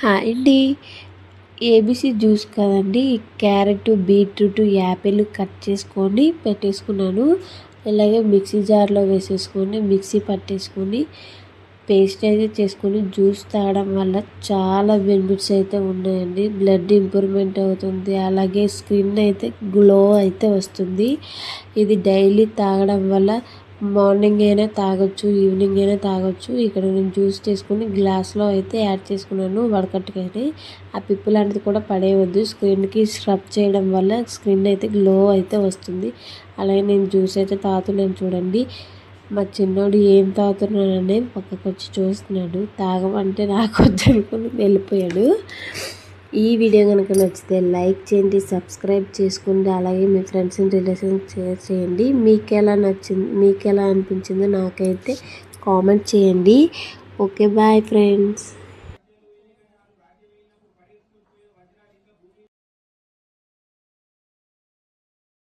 Hi అండి. ABC juice కదండి. Carrot, beetroot, Apple cut చేసుకొని పెట్టేసుకున్నాను. ఇలాగే మిక్సీ జార్లో వేసేసుకొని మిక్సీ పట్టేసుకొని పేస్ట్ అయితే చేసుకొని జ్యూస్ తాగడం వల్ల చాలా బెనిఫిట్స్ అయితే ఉన్నాయండి. బ్లడ్ ఇంప్రూవ్మెంట్ అవుతుంది, అలాగే స్కిన్ అయితే గ్లో అయితే వస్తుంది. ఇది డైలీ తాగడం వల్ల మార్నింగ్ అయినా తాగొచ్చు, ఈవినింగ్ అయినా తాగొచ్చు. ఇక్కడ నేను జ్యూస్ చేసుకుని గ్లాస్లో అయితే యాడ్ చేసుకున్నాను వడకట్టుకైతే. ఆ పిప్పు లాంటిది కూడా పడేయవద్దు. స్కిన్కి స్క్రబ్ చేయడం వల్ల స్కిన్ అయితే గ్లో అయితే వస్తుంది. అలాగే నేను జ్యూస్ అయితే తాగుతున్నాను చూడండి. మా చిన్నోడు ఏం తాగుతున్నానని పక్కకు వచ్చి చూస్తున్నాడు. తాగమంటే నాకు వద్దనుకుని వెళ్ళిపోయాడు. ఈ వీడియో కనుక నచ్చితే లైక్ చేయండి, సబ్స్క్రైబ్ చేసుకోండి, అలాగే మీ ఫ్రెండ్స్ అండ్ రిలేషన్స్ షేర్ చేయండి. మీకు ఎలా అనిపించిందో నాకైతే కామెంట్ చేయండి. Okay, bye friends.